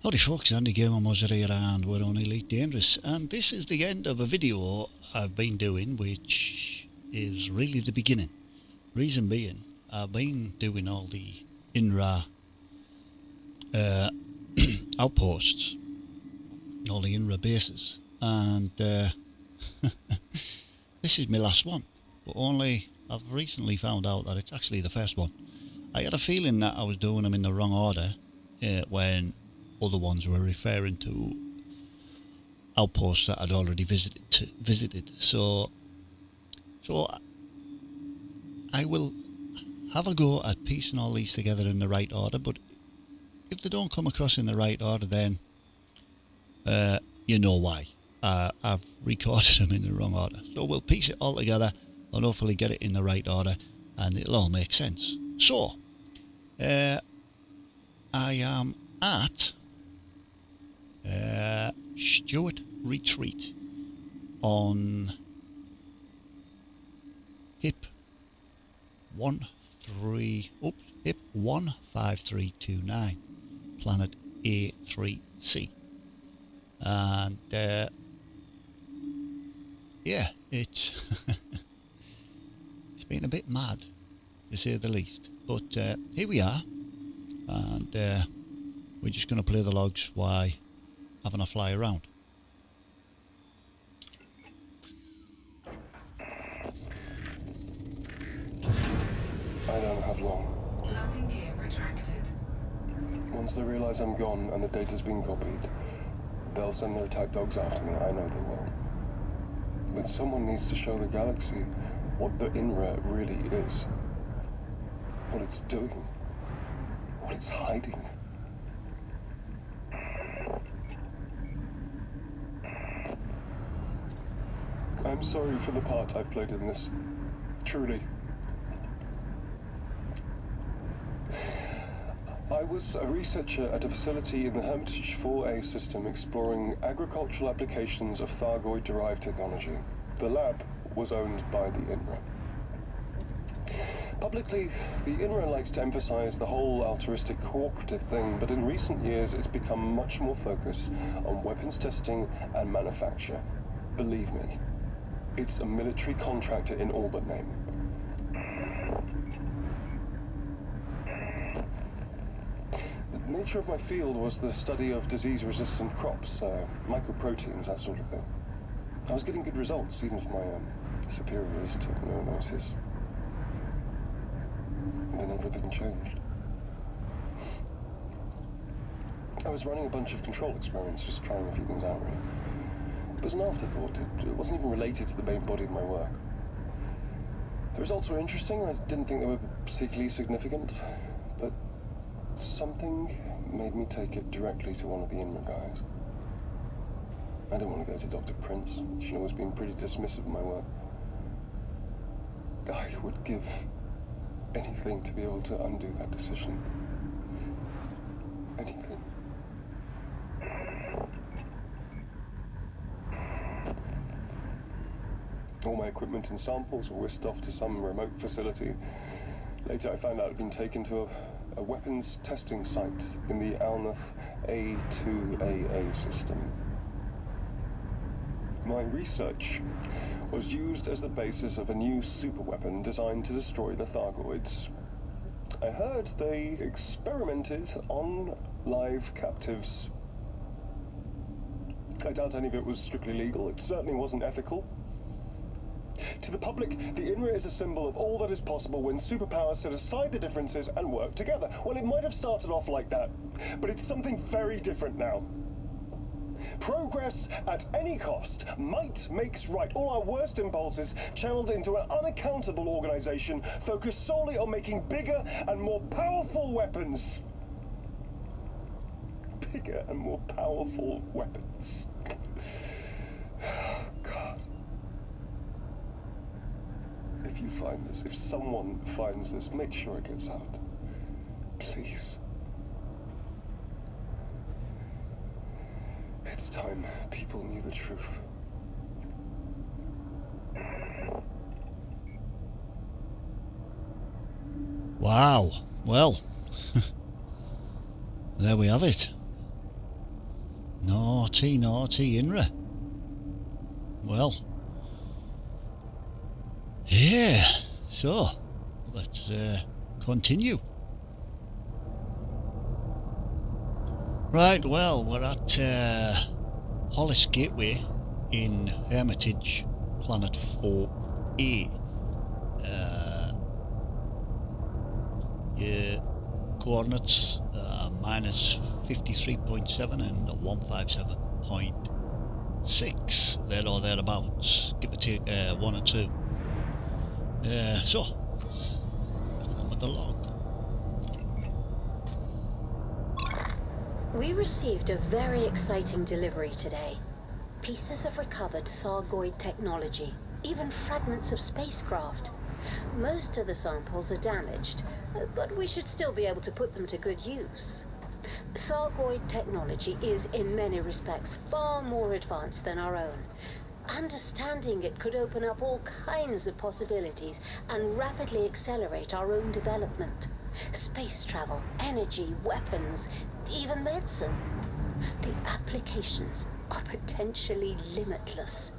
Howdy folks, Andy Gamer Mozzer here and we're on Elite Dangerous, and this is the end of a video I've been doing which is really the beginning. Reason being, I've been doing all the INRA outposts, all the INRA bases, and this is my last one, but only I've recently found out that it's actually the first one. I had a feeling that I was doing them in the wrong order when other ones were referring to outposts that I'd already visited. So I will have a go at piecing all these together in the right order, but if they don't come across in the right order, then you know why. I've recorded them in the wrong order. So we'll piece it all together and hopefully get it in the right order and it'll all make sense. So I am at Stuart Retreat on HIP 15329, planet A3C, and yeah, it's it's been a bit mad to say the least, but here we are, and we're just going to play the logs while having a fly around. I don't have long. Landing gear retracted. Once they realize I'm gone and the data's been copied, they'll send their attack dogs after me. I know they will. But someone needs to show the galaxy what the INRA really is. What it's doing. What it's hiding. I'm sorry for the part I've played in this. Truly. I was a researcher at a facility in the Hermitage 4A system exploring agricultural applications of Thargoid-derived technology. The lab was owned by the INRA. Publicly, the INRA likes to emphasize the whole altruistic cooperative thing, but in recent years it's become much more focused on weapons testing and manufacture. Believe me, it's a military contractor in all but name. The nature of my field was the study of disease-resistant crops, mycoproteins, that sort of thing. I was getting good results, even if my superiors took no notice. Then everything changed. I was running a bunch of control experiments, just trying a few things out, really. It was an afterthought. It wasn't even related to the main body of my work. The results were interesting. I didn't think they were particularly significant, but something made me take it directly to one of the INRA guys. I didn't want to go to Dr. Prince. She'd always been pretty dismissive of my work. I would give anything to be able to undo that decision. Anything. All my equipment and samples were whisked off to some remote facility. Later I found out it had been taken to a weapons testing site in the Alnath A2AA system. My research was used as the basis of a new superweapon designed to destroy the Thargoids. I heard they experimented on live captives. I doubt any of it was strictly legal. It certainly wasn't ethical. To the public, the INRA is a symbol of all that is possible when superpowers set aside the differences and work together. Well, it might have started off like that, but it's something very different now. Progress at any cost. Might makes right. All our worst impulses channeled into an unaccountable organization focused solely on making bigger and more powerful weapons. Bigger and more powerful weapons. God. If you find this, if someone finds this, make sure it gets out. Please. It's time people knew the truth. Wow. Well, there we have it. Naughty, naughty INRA. Well, yeah, so let's continue. Right, well, we're at Hollis Gateway in Hermitage, Planet 4A. Your coordinates minus 53.7 and 157.6, there or thereabouts, give or take 1 or 2. So, back on with the log. We received a very exciting delivery today. Pieces of recovered Thargoid technology, even fragments of spacecraft. Most of the samples are damaged, but we should still be able to put them to good use. Thargoid technology is, in many respects, far more advanced than our own. Understanding it could open up all kinds of possibilities and rapidly accelerate our own development. Space travel, energy, weapons, even medicine. The applications are potentially limitless.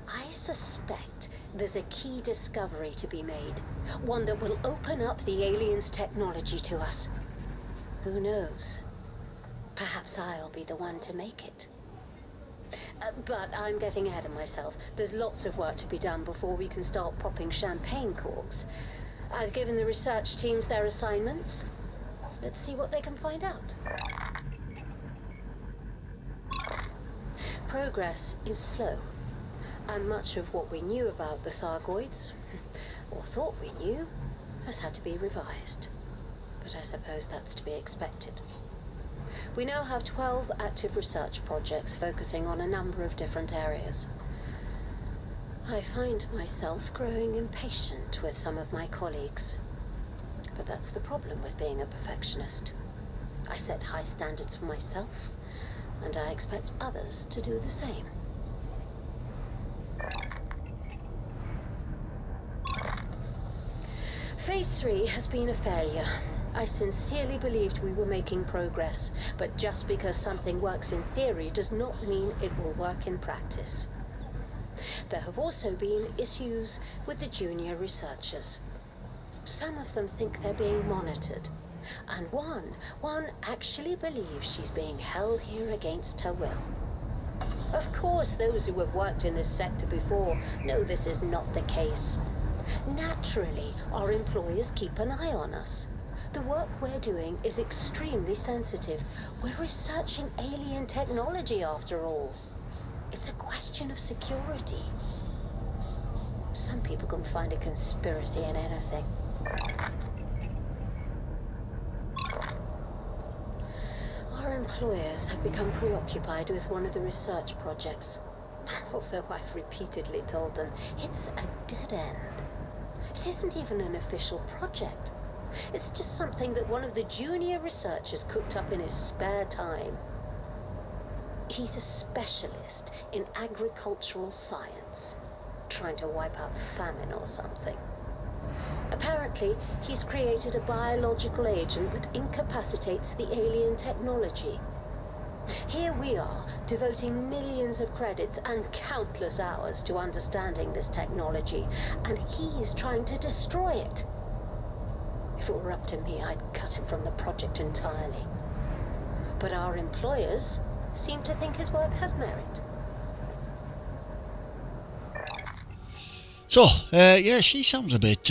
I suspect there's a key discovery to be made, one that will open up the aliens' technology to us. Who knows? Perhaps I'll be the one to make it. But I'm getting ahead of myself. There's lots of work to be done before we can start popping champagne corks. I've given the research teams their assignments. Let's see what they can find out. Progress is slow, and much of what we knew about the Thargoids, or thought we knew, has had to be revised. But I suppose that's to be expected. We now have 12 active research projects focusing on a number of different areas. I find myself growing impatient with some of my colleagues. But that's the problem with being a perfectionist. I set high standards for myself, and I expect others to do the same. Phase 3 has been a failure. I sincerely believed we were making progress, but just because something works in theory does not mean it will work in practice. There have also been issues with the junior researchers. Some of them think they're being monitored, and one actually believes she's being held here against her will. Of course, those who have worked in this sector before know this is not the case. Naturally, our employers keep an eye on us. The work we're doing is extremely sensitive. We're researching alien technology, after all. It's a question of security. Some people can find a conspiracy in anything. Our employers have become preoccupied with one of the research projects. Although I've repeatedly told them it's a dead end. It isn't even an official project. It's just something that one of the junior researchers cooked up in his spare time. He's a specialist in agricultural science, trying to wipe out famine or something. Apparently, he's created a biological agent that incapacitates the alien technology. Here we are, devoting millions of credits and countless hours to understanding this technology, and he's trying to destroy it. If it were up to me, I'd cut him from the project entirely. But our employers seem to think his work has merit. So, yeah, she sounds a bit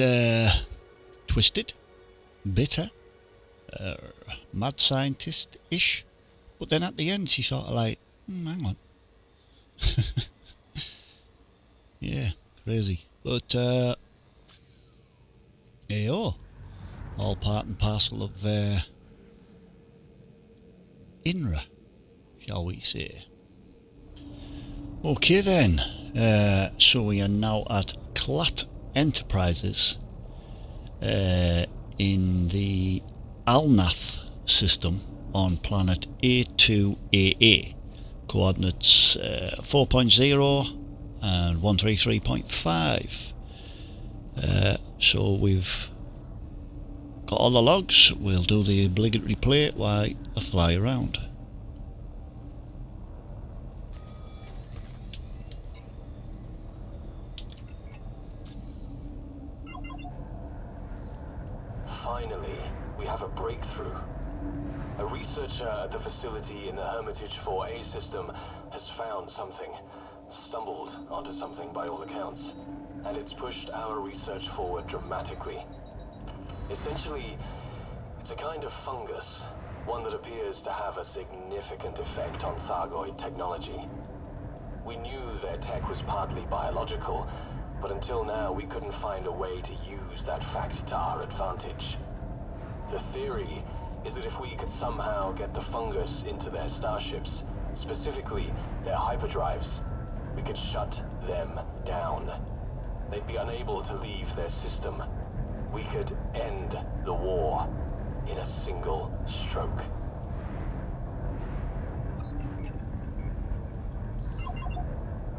twisted, bitter, mad scientist-ish. But then at the end, she's sort of like, hang on. Yeah, crazy. But, hey, oh, all part and parcel of INRA, shall we say. Okay then, so we are now at Klatt Enterprises in the Alnath system on planet A2AA, coordinates 4.0 and 133.5. So we've got all the logs. We'll do the obligatory play while I fly around. breakthrough. A researcher at the facility in the Hermitage 4A system has found something, stumbled onto something by all accounts, and it's pushed our research forward dramatically. Essentially, it's a kind of fungus, one that appears to have a significant effect on Thargoid technology. We knew their tech was partly biological, but until now we couldn't find a way to use that fact to our advantage. The theory is that if we could somehow get the fungus into their starships, specifically their hyperdrives, we could shut them down. They'd be unable to leave their system. We could end the war in a single stroke.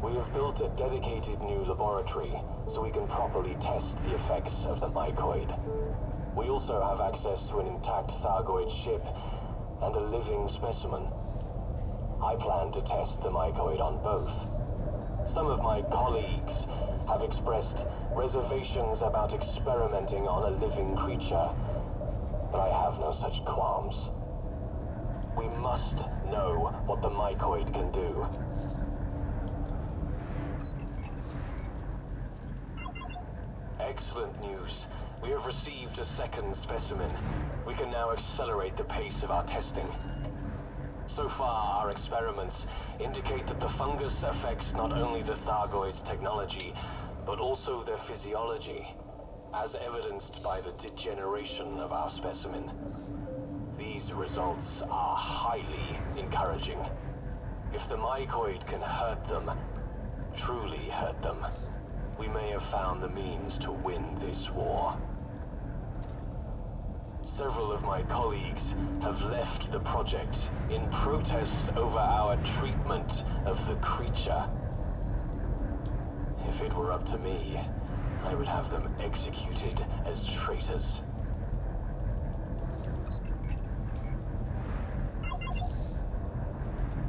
We have built a dedicated new laboratory so we can properly test the effects of the mycoid. We also have access to an intact Thargoid ship and a living specimen. I plan to test the mycoid on both. Some of my colleagues have expressed reservations about experimenting on a living creature, but I have no such qualms. We must know what the mycoid can do. Excellent news. We have received a second specimen. We can now accelerate the pace of our testing. So far, our experiments indicate that the fungus affects not only the Thargoid's technology, but also their physiology, as evidenced by the degeneration of our specimen. These results are highly encouraging. If the mycoid can hurt them, truly hurt them, we may have found the means to win this war. Several of my colleagues have left the project in protest over our treatment of the creature. If it were up to me, I would have them executed as traitors.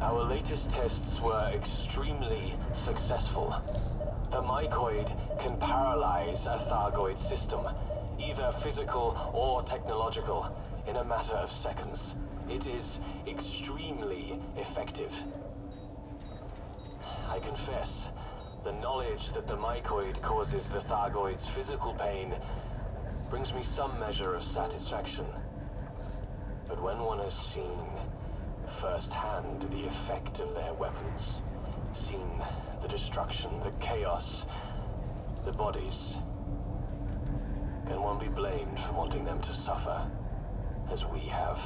Our latest tests were extremely successful. The mycoid can paralyze a Thargoid system, either physical or technological, in a matter of seconds. It is extremely effective. I confess, the knowledge that the mycoid causes the Thargoid's physical pain brings me some measure of satisfaction. But when one has seen firsthand the effect of their weapons, seen the destruction, the chaos, the bodies, can one be blamed for wanting them to suffer as we have?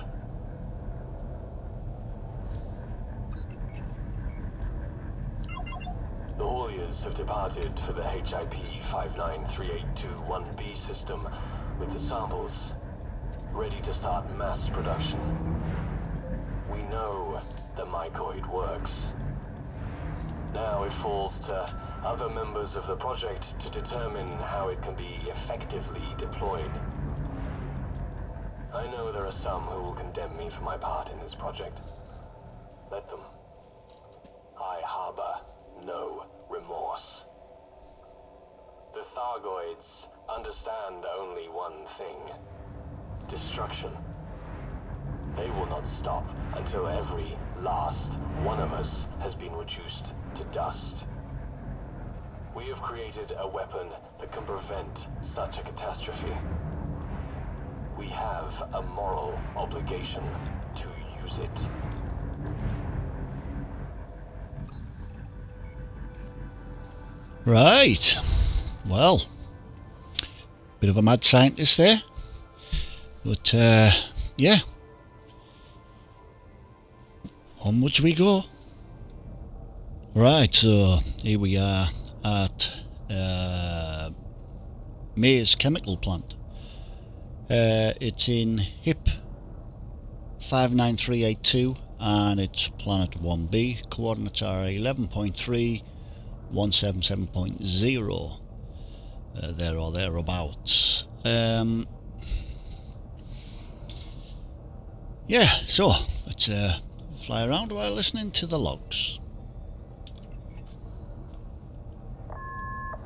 The hauliers have departed for the HIP 593821B system with the samples, ready to start mass production. We know the mycoid works. Now it falls to other members of the project to determine how it can be effectively deployed. I know there are some who will condemn me for my part in this project. Let them. I harbor no remorse. The Thargoids understand only one thing: destruction. They will not stop until every last one of us has been reduced to dust. We have created a weapon that can prevent such a catastrophe. We have a moral obligation to use it. Right. Well, bit of a mad scientist there. But, yeah. Onwards we go. Right, so here we are at May's chemical plant. It's in HIP 59382 and it's planet 1B. Coordinates are 11.3, 177.0. There or thereabouts. Yeah, so let's fly around while listening to the logs.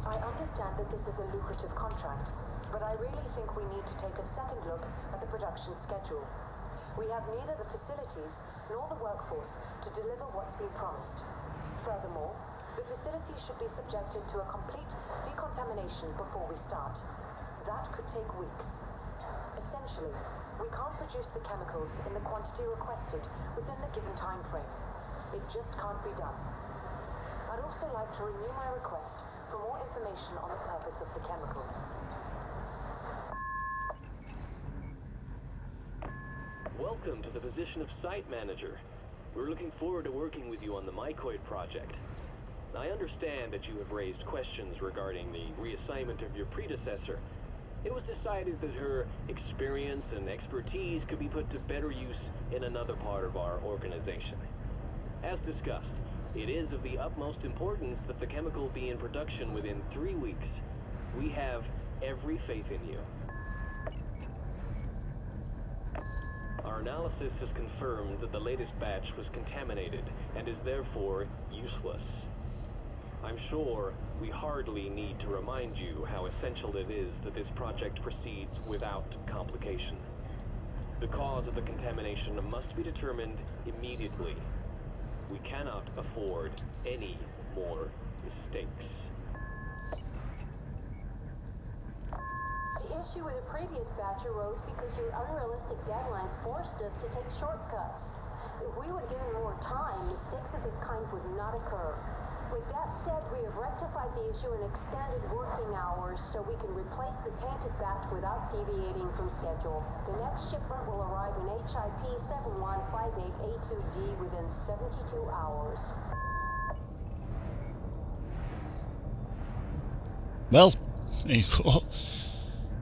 I understand that this is a lucrative contract. but I really think we need to take a second look at the production schedule. We have neither the facilities nor the workforce to deliver what's been promised. Furthermore, the facility should be subjected to a complete decontamination before we start. That could take weeks. Essentially, we can't produce the chemicals in the quantity requested within the given time frame. It just can't be done. I'd also like to renew my request for more information on the purpose of the chemical. Welcome to the position of Site Manager. We're looking forward to working with you on the Mycoid project. I understand that you have raised questions regarding the reassignment of your predecessor. It was decided that her experience and expertise could be put to better use in another part of our organization. As discussed, it is of the utmost importance that the chemical be in production within 3 weeks. We have every faith in you. Our analysis has confirmed that the latest batch was contaminated and is therefore useless. I'm sure we hardly need to remind you how essential it is that this project proceeds without complication. The cause of the contamination must be determined immediately. We cannot afford any more mistakes. The issue with the previous batch arose because your unrealistic deadlines forced us to take shortcuts. If we were given more time, mistakes of this kind would not occur. With that said, we have rectified the issue and extended working hours so we can replace the tainted batch without deviating from schedule. The next shipment will arrive in HIP 7158A2D within 72 hours. Well, there you go.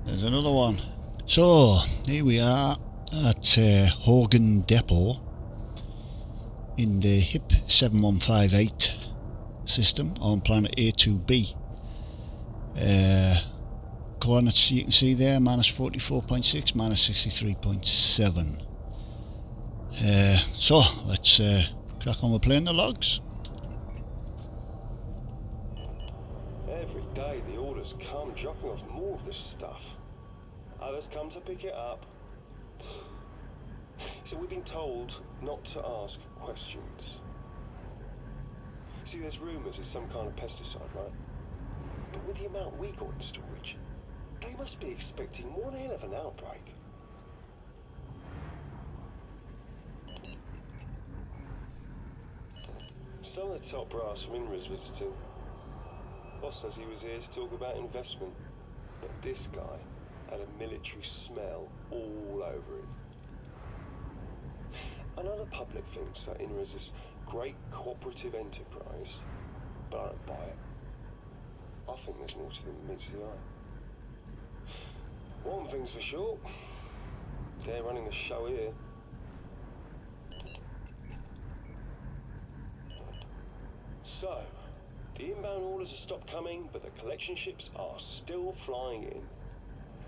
There's another one. So, here we are at Hogan Depot in the HIP 7158 system on planet A2B. Coordinates you can see there, minus 44.6, minus 63.7. So, let's crack on with playing the logs. Every day the orders come dropping off more of this stuff. Others come to pick it up. So we've been told not to ask questions. See, there's rumours it's some kind of pesticide, right? But with the amount we got in storage, they must be expecting one hell of an outbreak. Some of the top brass from INRA's visiting. Boss says he was here to talk about investment, but this guy had a military smell all over him. I know the public thinks that INRA's this great cooperative enterprise, but I don't buy it. I think there's more to them than meets the eye. One thing's for sure, they're running the show here. So, the inbound orders have stopped coming, but the collection ships are still flying in.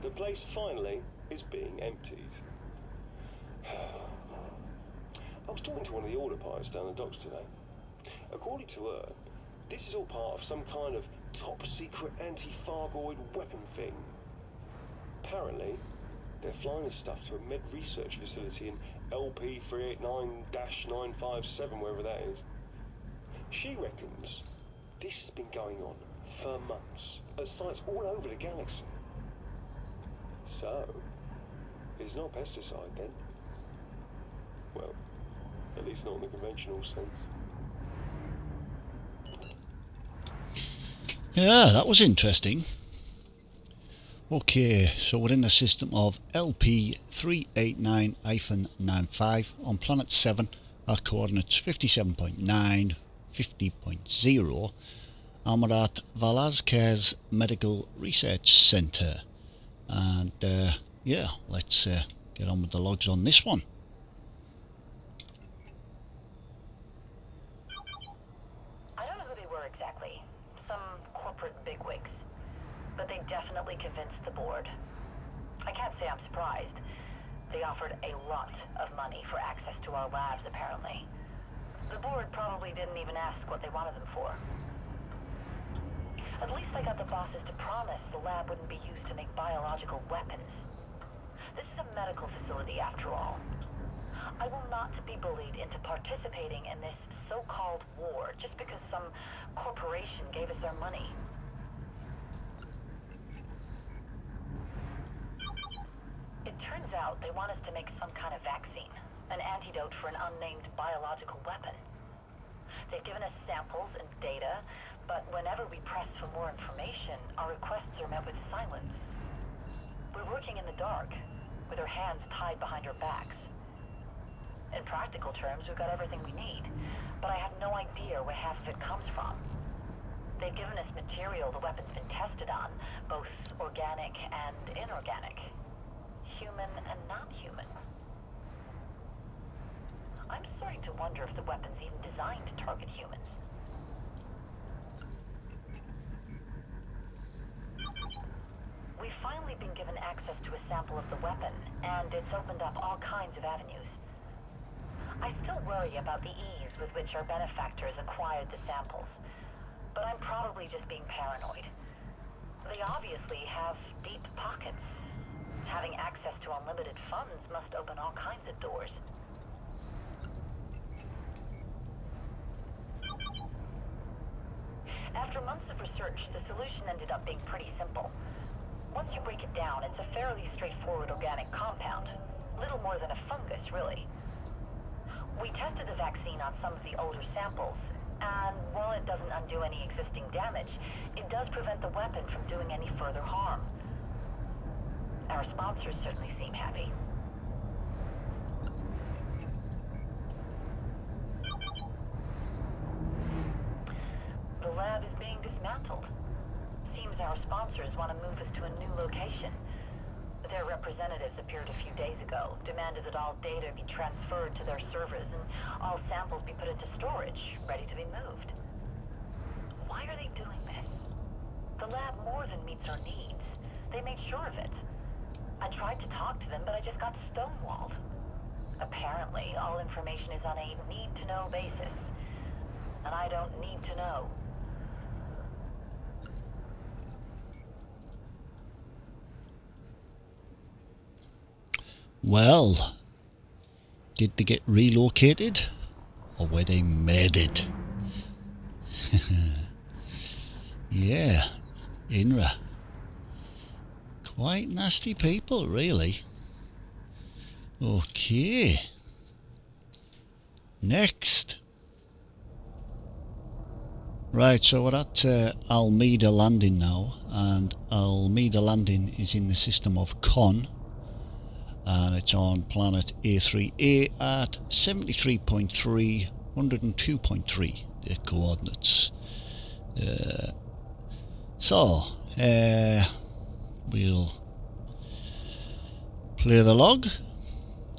The place finally is being emptied. I was talking to one of the order pilots down the docks today. According to her, this is all part of some kind of top-secret anti-Thargoid weapon thing. Apparently, they're flying this stuff to a med research facility in LP 389-957, wherever that is. She reckons this has been going on for months at sites all over the galaxy. So, it's not pesticide then? Well, at least not in the conventional sense. Yeah, that was interesting. Okay, so we're in the system of LP 389-95 on planet 7. Our coordinates 57.9, 50.0, and we're at Velasquez Medical Research Center. And yeah, let's get on with the logs on this one. I don't know who they were exactly. Some corporate bigwigs. But they definitely convinced the board. I can't say I'm surprised. They offered a lot of money for access to our labs, apparently. The board probably didn't even ask what they wanted them for. At least I got the bosses to promise the lab wouldn't be used to make biological weapons. This is a medical facility after all. I will not be bullied into participating in this so-called war just because some corporation gave us their money. It turns out they want us to make some kind of vaccine, an antidote for an unnamed biological weapon. They've given us samples and data, but whenever we press for more information, our requests are met with silence. We're working in the dark, with our hands tied behind our backs. In practical terms, we've got everything we need, but I have no idea where half of it comes from. They've given us material the weapon's been tested on, both organic and inorganic. Human and non-human. I'm starting to wonder if the weapon's even designed to target humans. We've finally been given access to a sample of the weapon, and it's opened up all kinds of avenues. I still worry about the ease with which our benefactors acquired the samples, but I'm probably just being paranoid. They obviously have deep pockets. Having access to unlimited funds must open all kinds of doors. After months of research, the solution ended up being pretty simple. Once you break it down, it's a fairly straightforward organic compound. Little more than a fungus, really. We tested the vaccine on some of the older samples, and while it doesn't undo any existing damage, it does prevent the weapon from doing any further harm. Our sponsors certainly seem happy. The lab is being dismantled. Seems our sponsors want to move us to a new location. Their representatives appeared a few days ago, demanded that all data be transferred to their servers and all samples be put into storage, ready to be moved. Why are they doing this? The lab more than meets our needs. They made sure of it. I tried to talk to them, but I just got stonewalled. Apparently, all information is on a need-to-know basis. And I don't need to know. Well, did they get relocated? Or were they murdered? Yeah, INRA. Quite nasty people, really. Okay. Next. Right, so we're at Ameida Landing now, and Ameida Landing is in the system of Conn, and it's on planet A3A at 73.3, 102.3, the coordinates. We'll play the log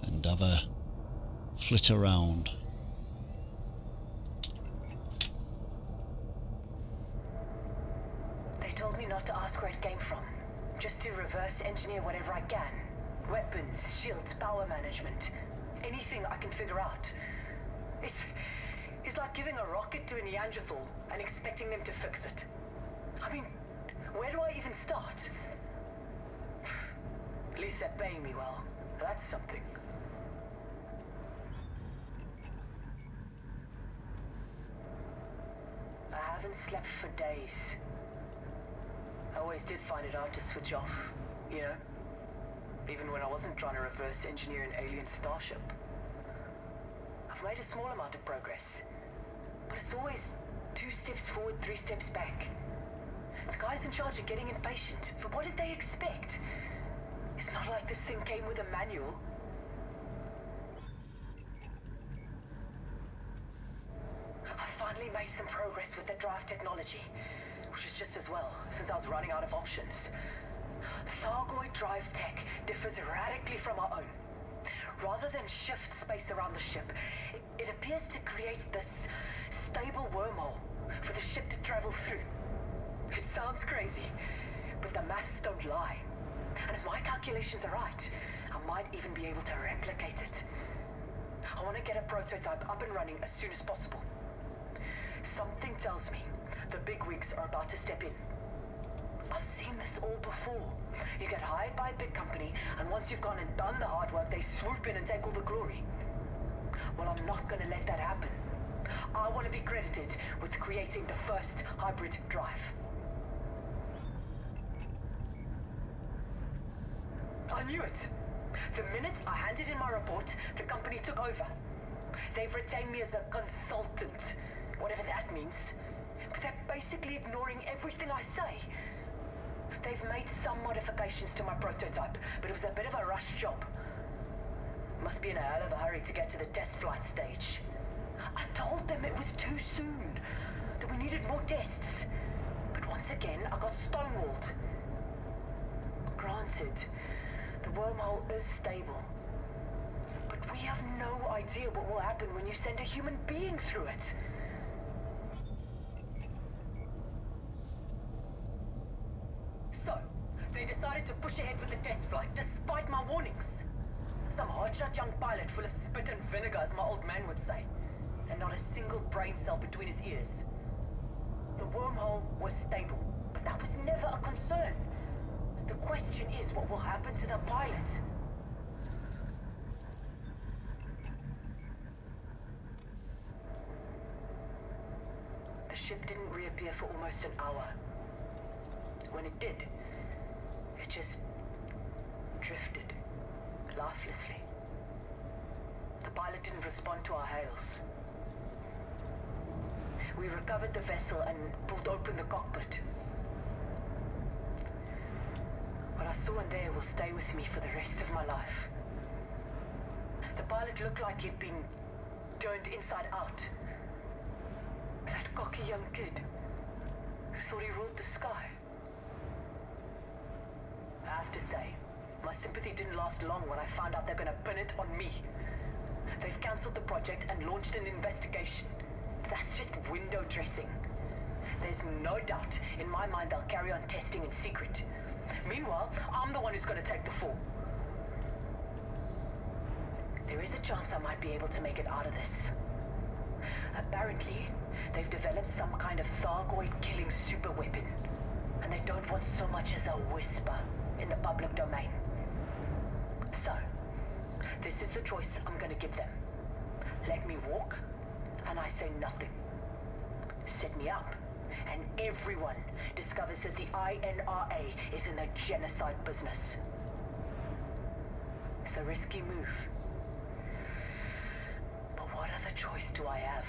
and have a flit around. They told me not to ask where it came from, just to reverse engineer whatever I can. Weapons, shields, power management, anything I can figure out. It's like giving a rocket to a Neanderthal and expecting them to fix it. I mean, where do I even start? At least they're paying me well. That's something. I haven't slept for days. I always did find it hard to switch off, you know? Even when I wasn't trying to reverse engineer an alien starship. I've made a small amount of progress, but it's always 2 steps forward, 3 steps back. The guys in charge are getting impatient, but what did they expect? It's not like this thing came with a manual. I finally made some progress with the drive technology, which is just as well, since I was running out of options. Thargoid drive tech differs radically from our own. Rather than shift space around the ship, it appears to create this stable wormhole for the ship to travel through. It sounds crazy, but the maths don't lie. And if my calculations are right, I might even be able to replicate it. I want to get a prototype up and running as soon as possible. Something tells me the bigwigs are about to step in. I've seen this all before. You get hired by a big company, and once you've gone and done the hard work, they swoop in and take all the glory. Well, I'm not going to let that happen. I want to be credited with creating the first hybrid drive. I knew it. The minute I handed in my report, the company took over. They've retained me as a consultant, whatever that means. But they're basically ignoring everything I say. They've made some modifications to my prototype, but it was a bit of a rush job. Must be in a hell of a hurry to get to the test flight stage. I told them it was too soon, that we needed more tests. But once again, I got stonewalled. Granted, the wormhole is stable. But we have no idea what will happen when you send a human being through it. So, they decided to push ahead with the test flight, despite my warnings. Some hotshot young pilot full of spit and vinegar, as my old man would say. And not a single brain cell between his ears. The wormhole was stable, but that was never a concern. The question is, what will happen to the pilot? The ship didn't reappear for almost an hour. When it did, it just drifted, lifelessly. The pilot didn't respond to our hails. We recovered the vessel and pulled open the cockpit. What I saw in there will stay with me for the rest of my life. The pilot looked like he'd been turned inside out. That cocky young kid who thought he ruled the sky. I have to say, my sympathy didn't last long when I found out they're gonna pin it on me. They've cancelled the project and launched an investigation. That's just window dressing. There's no doubt in my mind they'll carry on testing in secret. Meanwhile, I'm the one who's going to take the fall. There is a chance I might be able to make it out of this. Apparently, they've developed some kind of Thargoid killing super weapon, and they don't want so much as a whisper in the public domain. So, this is the choice I'm going to give them. Let me walk, and I say nothing. Set me up, and everyone discovers that the INRA is in the genocide business. It's a risky move. But what other choice do I have?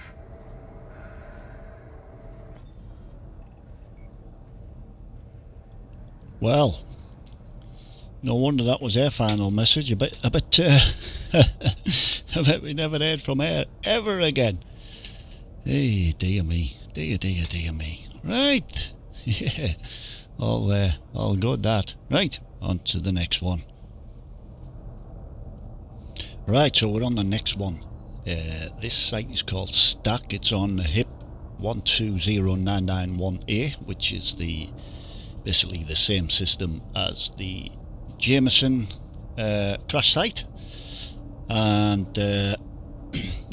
Well, no wonder that was her final message. I bet we never heard from her ever again. Hey, dear me, dear me. Right, yeah, all good that. Right, on to the next one. Right, so we're on the next one. This site is called Stack. It's on HIP 120991A, which is basically the same system as the Jameson crash site. And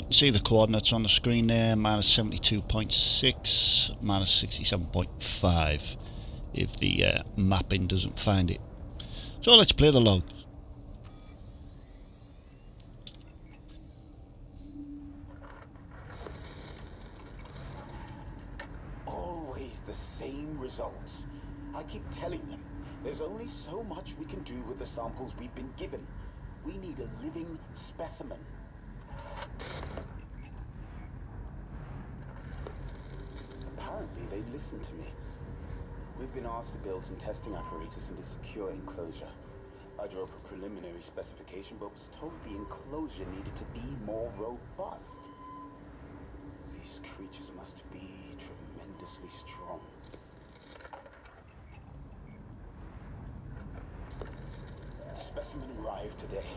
see the coordinates on the screen there, minus 72.6, minus 67.5, if the mapping doesn't find it. So let's play the logs. Always the same results. I keep telling them, there's only so much we can do with the samples we've been given. We need a living specimen. Apparently they listen to me. We've been asked to build some testing apparatus in a secure enclosure. I drew up a preliminary specification, but was told the enclosure needed to be more robust. These creatures must be tremendously strong. The specimen arrived today.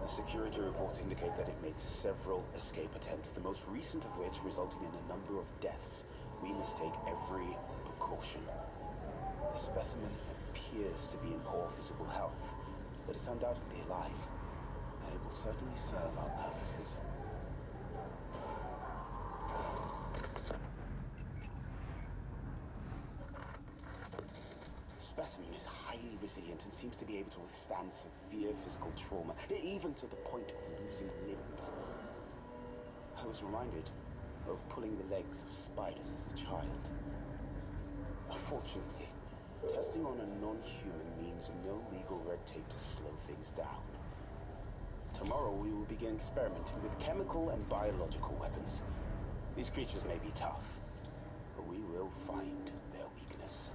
The security reports indicate that it made several escape attempts, the most recent of which resulting in a number of deaths. We must take every precaution. The specimen appears to be in poor physical health, but it's undoubtedly alive, and it will certainly serve our purposes. resilient and seems to be able to withstand severe physical trauma, even to the point of losing limbs. I was reminded of pulling the legs of spiders as a child. Unfortunately, testing on a non-human means no legal red tape to slow things down. Tomorrow we will begin experimenting with chemical and biological weapons. These creatures may be tough, but we will find their weakness.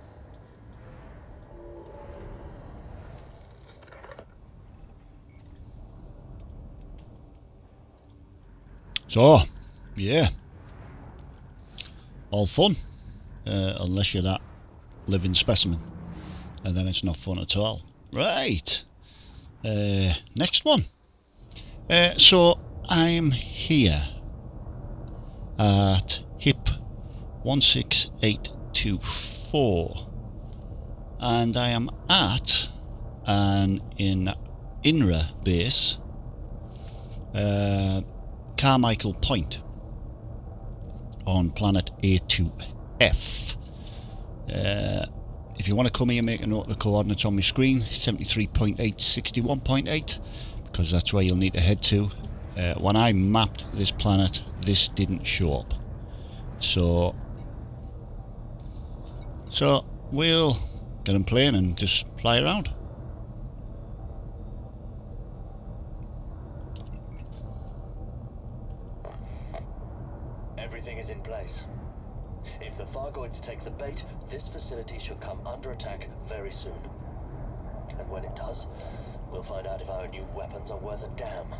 So, yeah. All fun. Unless you're that living specimen. And then it's not fun at all. Right. Next one. So, I'm here at HIP 16824. And I am at an INRA base. Carmichael Point on planet A2F. If you want to come here, make a note of the coordinates on my screen, 73.8, 61.8, because that's where you'll need to head to. When I mapped this planet, this didn't show up. So we'll get in plane and just fly around. Everything is in place. If the Thargoids take the bait, this facility should come under attack very soon. And when it does, we'll find out if our new weapons are worth a damn.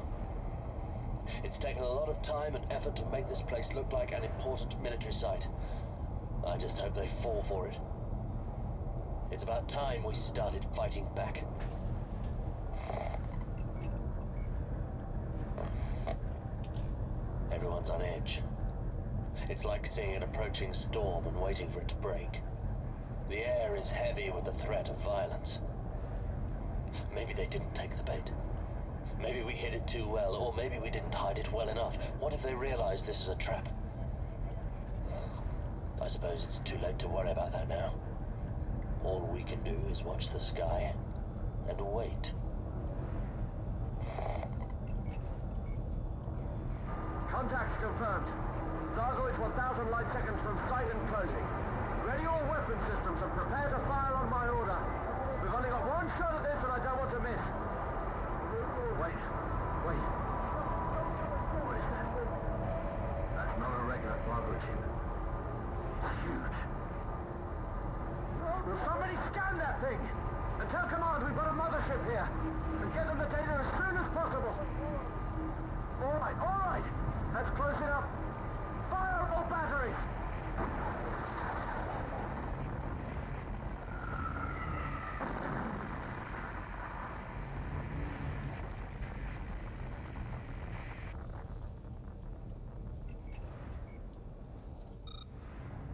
It's taken a lot of time and effort to make this place look like an important military site. I just hope they fall for it. It's about time we started fighting back. Everyone's on edge. It's like seeing an approaching storm and waiting for it to break. The air is heavy with the threat of violence. Maybe they didn't take the bait. Maybe we hid it too well, or maybe we didn't hide it well enough. What if they realize this is a trap? I suppose it's too late to worry about that now. All we can do is watch the sky and wait. Contacts confirmed. Thargoids 1,000 light seconds from sight and closing. Ready all weapon systems and prepare to fire on my order. We've only got one shot at this and I don't want to miss. Wait. What is that? That's not a regular Thargoid ship. It's huge. Will somebody scan that thing? And tell Command we've got a mothership here. And get them the data as soon as possible. All right. That's close enough. Fire all batteries!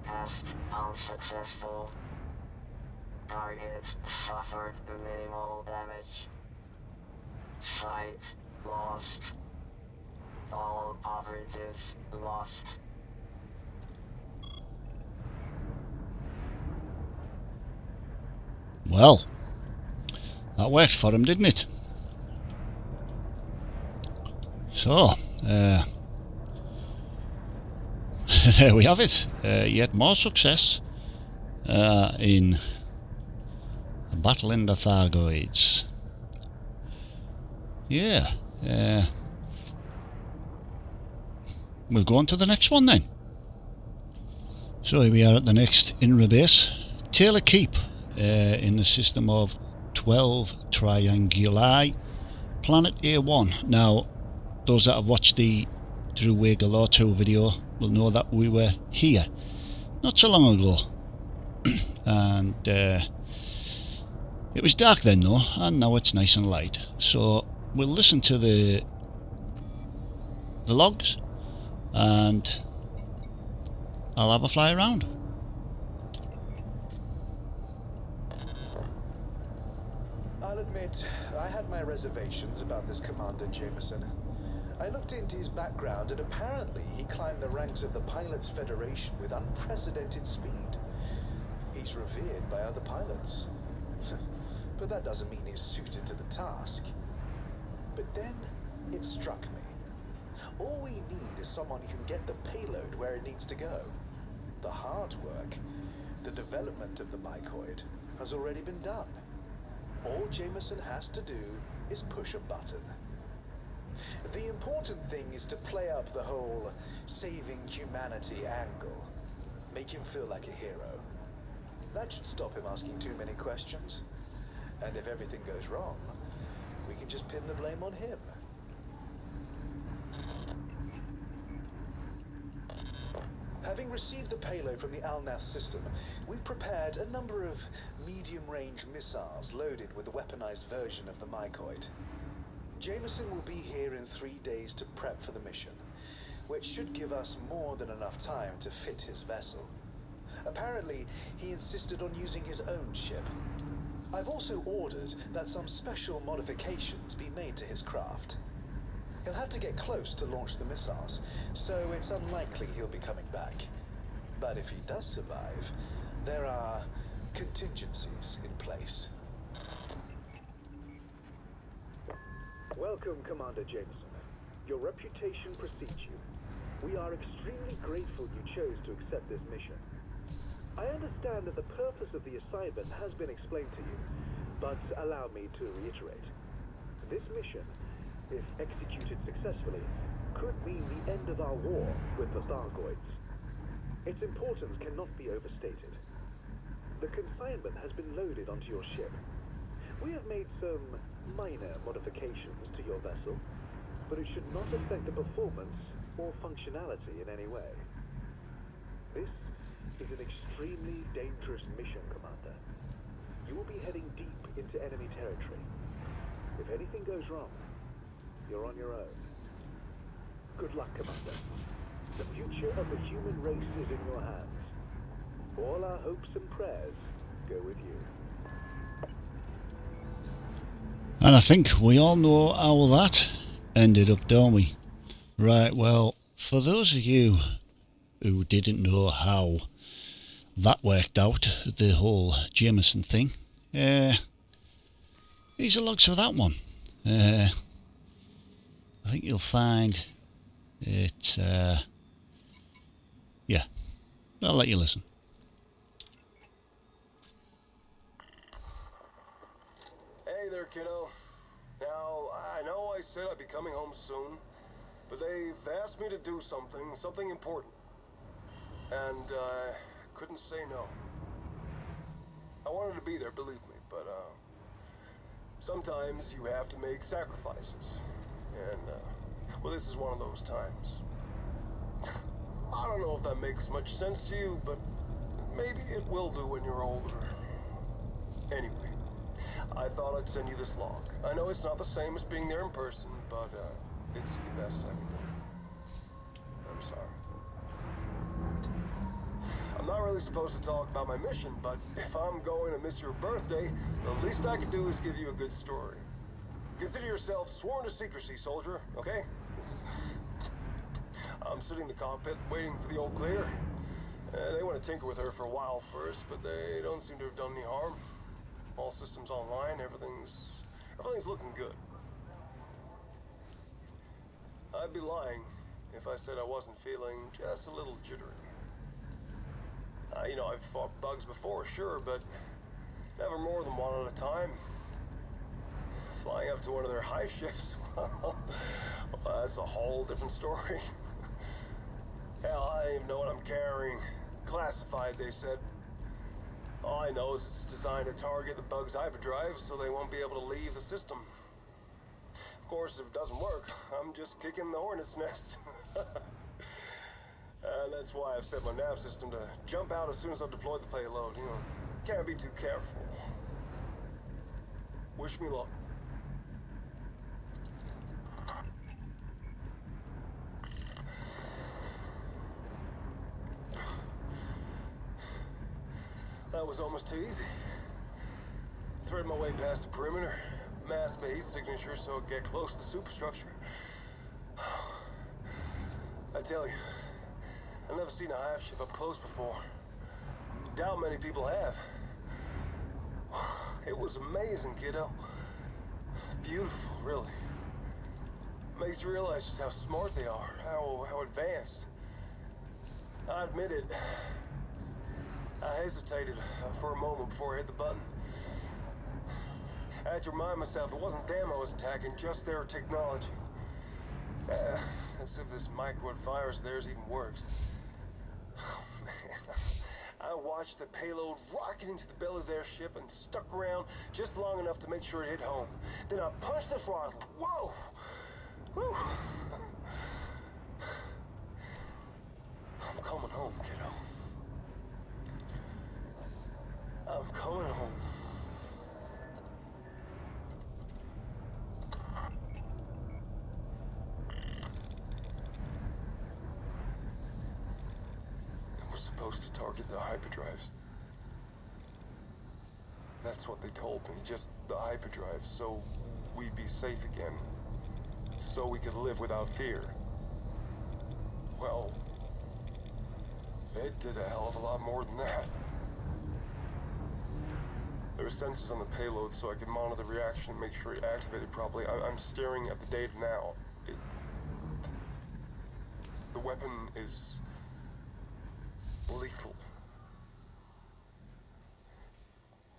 Test unsuccessful. Target suffered minimal damage. Site lost. All operatives lost. Well, that worked for him, didn't it? So, there we have it. Yet more success in battling the Thargoids. Yeah. We'll go on to the next one then. So here we are at the next INRA base, Taylor Keep, in the system of 12 Trianguli, planet A1. Now, those that have watched the Drew Wager 2 video will know that we were here not so long ago. And it was dark then though, and now it's nice and light. So we'll listen to the logs and I'll have a fly around. I'll admit, I had my reservations about this Commander Jameson. I looked into his background and apparently he climbed the ranks of the Pilots Federation with unprecedented speed. He's revered by other pilots. but that doesn't mean he's suited to the task. But then it struck me. All we need is someone who can get the payload where it needs to go. The hard work, the development of the mycoid, has already been done. All Jameson has to do is push a button. The important thing is to play up the whole saving humanity angle. Make him feel like a hero. That should stop him asking too many questions. And if everything goes wrong, we can just pin the blame on him. Having received the payload from the Alnath system, we've prepared a number of medium-range missiles loaded with the weaponized version of the mycoid. Jameson will be here in 3 days to prep for the mission, which should give us more than enough time to fit his vessel. Apparently, he insisted on using his own ship. I've also ordered that some special modifications be made to his craft. He'll have to get close to launch the missiles, so it's unlikely he'll be coming back. But if he does survive, there are contingencies in place. Welcome, Commander Jameson. Your reputation precedes you. We are extremely grateful you chose to accept this mission. I understand that the purpose of the assignment has been explained to you, but allow me to reiterate. This mission, if executed successfully, could mean the end of our war with the Thargoids. Its importance cannot be overstated. The consignment has been loaded onto your ship. We have made some minor modifications to your vessel, but it should not affect the performance or functionality in any way. This is an extremely dangerous mission, Commander. You will be heading deep into enemy territory. If anything goes wrong, you're on your own. Good luck, Commander. The future of the human race is in your hands. All our hopes and prayers go with you. And I think we all know how that ended up, don't we? Right, well, for those of you who didn't know how that worked out, the whole Jameson thing, these are logs for that one. I think you'll find it, yeah, I'll let you listen. Hey there, kiddo. Now, I know I said I'd be coming home soon, but they've asked me to do something important. And I couldn't say no. I wanted to be there, believe me, but sometimes you have to make sacrifices. And, well, this is one of those times. I don't know if that makes much sense to you, but maybe it will do when you're older. Anyway, I thought I'd send you this log. I know it's not the same as being there in person, but it's the best I can do. I'm sorry. I'm not really supposed to talk about my mission, but if I'm going to miss your birthday, the least I can do is give you a good story. Consider yourself sworn to secrecy, soldier, okay? I'm sitting in the cockpit, waiting for the old clear. They want to tinker with her for a while first, but they don't seem to have done any harm. All systems online, everything's looking good. I'd be lying if I said I wasn't feeling just a little jittery. You know, I've fought bugs before, sure, but never more than one at a time. Flying up to one of their hive ships, well, that's a whole different story. Hell, I don't even know what I'm carrying. Classified, they said. All I know is it's designed to target the bug's hyperdrive so they won't be able to leave the system. Of course, if it doesn't work, I'm just kicking the hornet's nest. That's why I've set my nav system to jump out as soon as I've deployed the payload. You know, can't be too careful. Wish me luck. That was almost too easy. Thread my way past the perimeter, mask my heat signature so I'd get close to the superstructure. I tell you, I've never seen a hive ship up close before. Doubt many people have. It was amazing, kiddo. Beautiful, really. Makes you realize just how smart they are, how advanced. I admit it. I hesitated for a moment before I hit the button. I had to remind myself it wasn't them I was attacking, just their technology. As if this microid virus of theirs even works. Oh, man. I watched the payload rocket into the belly of their ship and stuck around just long enough to make sure it hit home. Then I punched the throttle. Whoa! Whew. I'm coming home, kiddo. I'm coming home. We're supposed to target the hyperdrives. That's what they told me, just the hyperdrives, so we'd be safe again. So we could live without fear. Well, it did a hell of a lot more than that. There were sensors on the payload so I could monitor the reaction and make sure it activated properly. I'm staring at the data now. The weapon is lethal.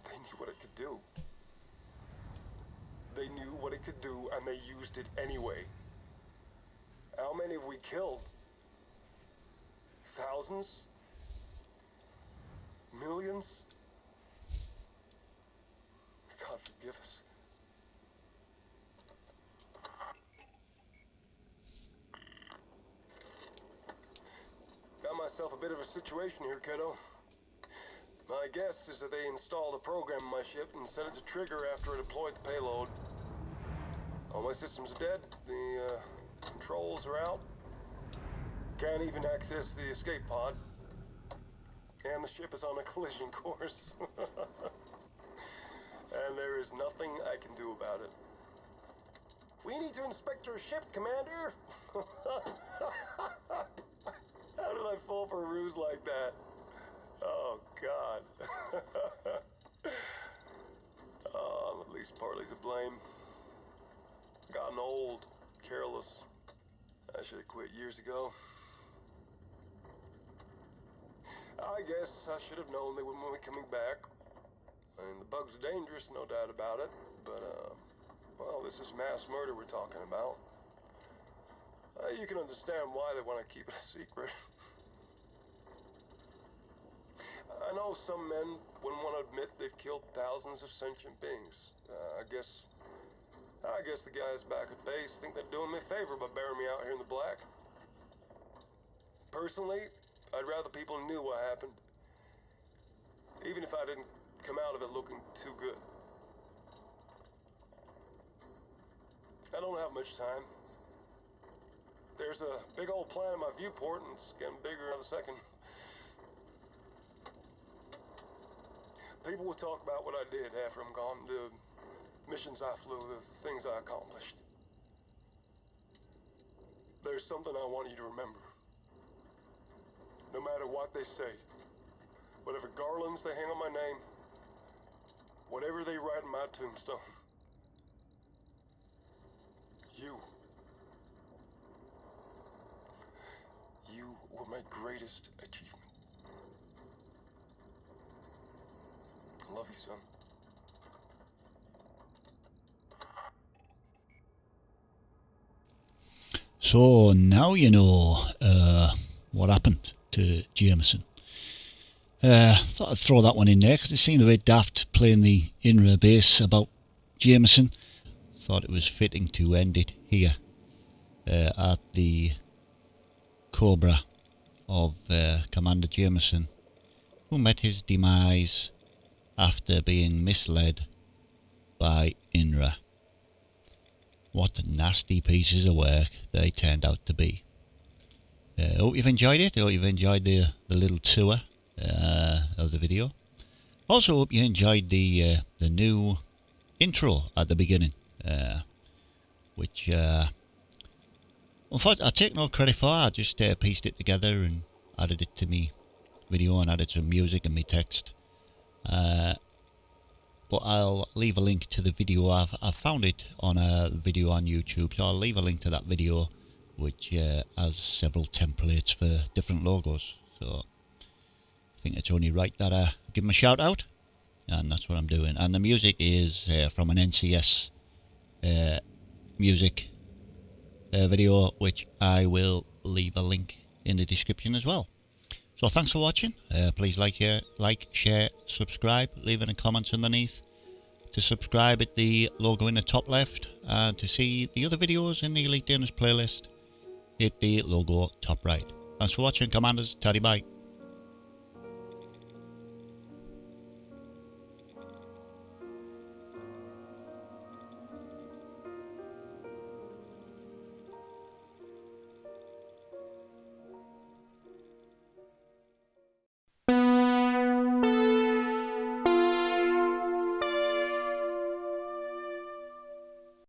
They knew what it could do. They knew what it could do, and they used it anyway. How many have we killed? Thousands? Millions? God forgive us. Got myself a bit of a situation here, kiddo. My guess is that they installed a program in my ship and set it to trigger after I deployed the payload. All my systems are dead. The controls are out. Can't even access the escape pod. And the ship is on a collision course. And there is nothing I can do about it. We need to inspect your ship, Commander. How did I fall for a ruse like that? Oh, God. Oh, I'm at least partly to blame. Gotten old, careless. I should have quit years ago. I guess I should have known they wouldn't want me coming back. And the bugs are dangerous, no doubt about it. But, well, this is mass murder we're talking about. You can understand why they want to keep it a secret. I know some men wouldn't want to admit they've killed thousands of sentient beings. I guess the guys back at base think they're doing me a favor by burying me out here in the black. Personally, I'd rather people knew what happened. Even if I didn't come out of it looking too good. I don't have much time. There's a big old plan in my viewport, and it's getting bigger every second. People will talk about what I did after I'm gone, the missions I flew, the things I accomplished. There's something I want you to remember. No matter what they say, whatever garlands they hang on my name, whatever they write in my tombstone, you were my greatest achievement. I love you, son. So now you know what happened to Jameson. Thought I'd throw that one in there because it seemed a bit daft playing the INRA bass about Jameson. Thought it was fitting to end it here at the Cobra of Commander Jameson, who met his demise after being misled by INRA. What nasty pieces of work they turned out to be. Hope you've enjoyed it. Hope you've enjoyed the little tour of the video. Also hope you enjoyed the new intro at the beginning, which unfortunately I take no credit for. I just pieced it together and added it to me video and added some music and me text. But but I'll leave a link to the video. I've found it on a video on YouTube, so I'll leave a link to that video, which has several templates for different logos. So I think it's only right that I give them a shout out, and that's what I'm doing. And the music is from an NCS music video, which I will leave a link in the description as well. So thanks for watching. Please like, share, subscribe, leave any comments underneath. To subscribe, at the logo in the top left, and to see the other videos in the Elite Dangerous playlist, hit the logo top right. Thanks for watching, Commanders. Taddy bye.